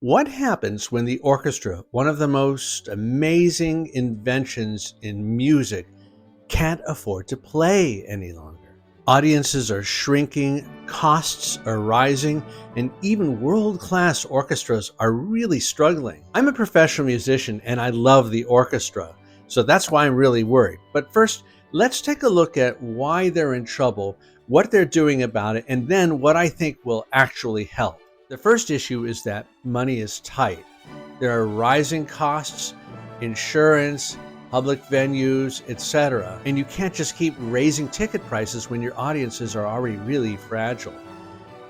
What happens when the orchestra, one of the most amazing inventions in music, can't afford to play any longer? Audiences are shrinking, costs are rising, and even world-class orchestras are really struggling. I'm a professional musician and I love the orchestra, so that's why I'm really worried. But first, let's take a look at why they're in trouble, what they're doing about it, and then what I think will actually help. The first issue is that money is tight. There are rising costs, insurance, public venues, etc. And you can't just keep raising ticket prices when your audiences are already really fragile.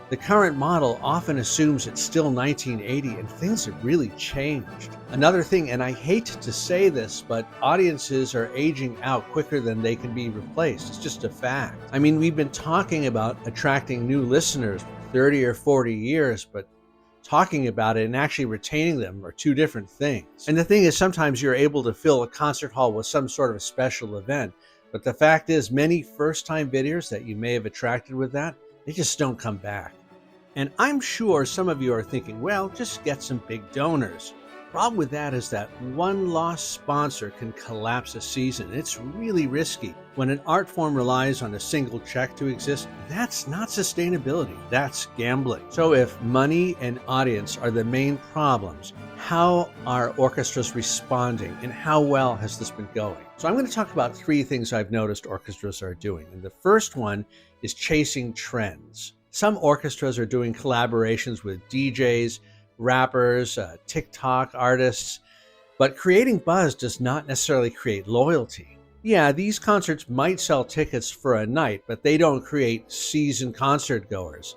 The current model often assumes it's still 1980 and things have really changed. Another thing, and I hate to say this, but audiences are aging out quicker than they can be replaced. It's just a fact. I mean, we've been talking about attracting new listeners for 30 or 40 years, but talking about it and actually retaining them are two different things. And the thing is, sometimes you're able to fill a concert hall with some sort of a special event, but the fact is many first-time videos that you may have attracted with that, they just don't come back. And I'm sure some of you are thinking, well, just get some big donors. Problem with that is that one lost sponsor can collapse a season. It's really risky. When an art form relies on a single check to exist, that's not sustainability, that's gambling. So if money and audience are the main problems, how are orchestras responding and how well has this been going? So I'm going to talk about three things I've noticed orchestras are doing. And the first one is chasing trends. Some orchestras are doing collaborations with DJs, rappers, TikTok artists, but creating buzz does not necessarily create loyalty. Yeah, these concerts might sell tickets for a night, but they don't create seasoned concert goers.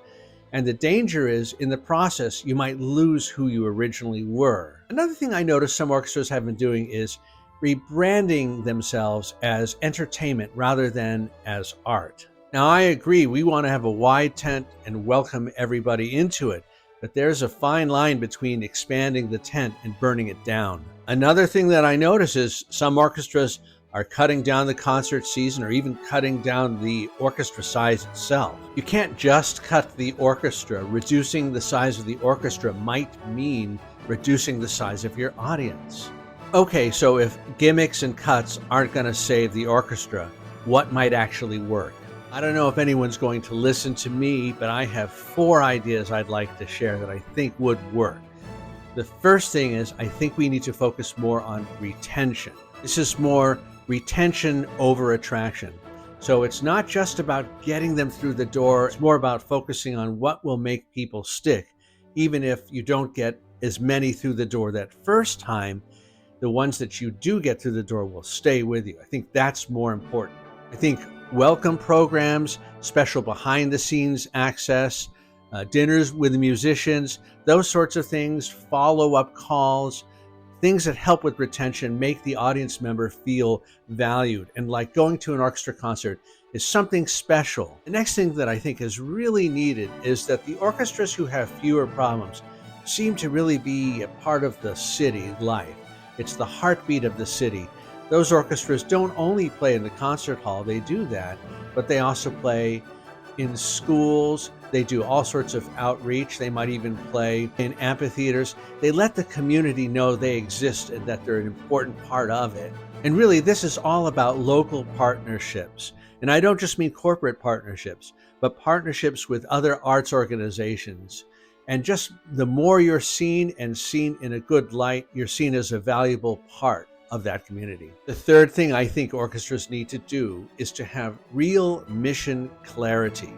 And the danger is, in the process, you might lose who you originally were. Another thing I noticed some orchestras have been doing is rebranding themselves as entertainment rather than as art. Now, I agree, we want to have a wide tent and welcome everybody into it, but there's a fine line between expanding the tent and burning it down. Another thing that I notice is some orchestras are cutting down the concert season or even cutting down the orchestra size itself. You can't just cut the orchestra. Reducing the size of the orchestra might mean reducing the size of your audience. Okay, so if gimmicks and cuts aren't going to save the orchestra, what might actually work? I don't know if anyone's going to listen to me, but I have 4 ideas I'd like to share that I think would work. The first thing is I think we need to focus more on retention. This is more retention over attraction. So it's not just about getting them through the door, it's more about focusing on what will make people stick. Even if you don't get as many through the door that first time, the ones that you do get through the door will stay with you. I think that's more important. I think welcome programs, special behind-the-scenes access, dinners with the musicians, those sorts of things, follow-up calls, things that help with retention, make the audience member feel valued. And like going to an orchestra concert is something special. The next thing that I think is really needed is that the orchestras who have fewer problems seem to really be a part of the city life. It's the heartbeat of the city. Those orchestras don't only play in the concert hall, they do that, but they also play in schools, they do all sorts of outreach, they might even play in amphitheaters. They let the community know they exist and that they're an important part of it. And really, this is all about local partnerships. And I don't just mean corporate partnerships, but partnerships with other arts organizations. And just the more you're seen and seen in a good light, you're seen as a valuable part of that community. The third thing I think orchestras need to do is to have real mission clarity.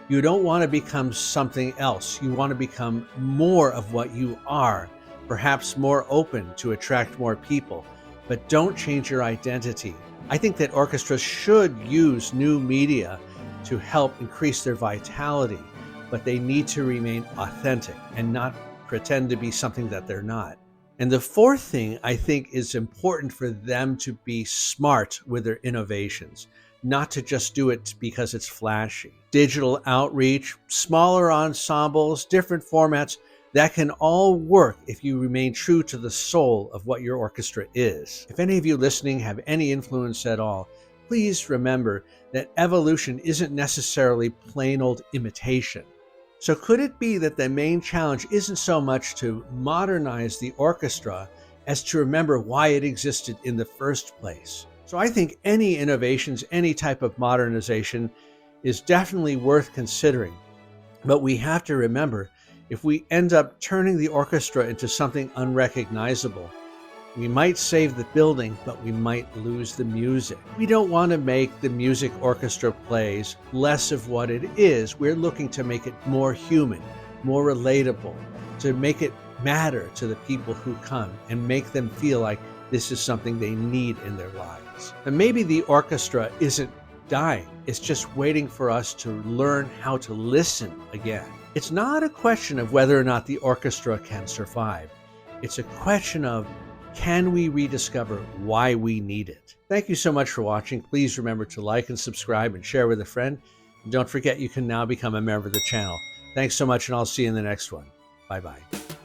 You don't want to become something else. You want to become more of what you are, perhaps more open to attract more people, but don't change your identity. I think that orchestras should use new media to help increase their vitality, but they need to remain authentic and not pretend to be something that they're not. And the fourth thing I think is important for them to be smart with their innovations, not to just do it because it's flashy. Digital outreach, smaller ensembles, different formats, that can all work if you remain true to the soul of what your orchestra is. If any of you listening have any influence at all, please remember that evolution isn't necessarily plain old imitation. So could it be that the main challenge isn't so much to modernize the orchestra as to remember why it existed in the first place? So I think any innovations, any type of modernization is definitely worth considering. But we have to remember, if we end up turning the orchestra into something unrecognizable, we might save the building, but we might lose the music. We don't want to make the music orchestra plays less of what it is. We're looking to make it more human, more relatable, to make it matter to the people who come and make them feel like this is something they need in their lives. And maybe the orchestra isn't dying. It's just waiting for us to learn how to listen again. It's not a question of whether or not the orchestra can survive. It's a question of, can we rediscover why we need it? Thank you so much for watching. Please remember to like and subscribe and share with a friend. And don't forget, you can now become a member of the channel. Thanks so much, and I'll see you in the next one. Bye-bye.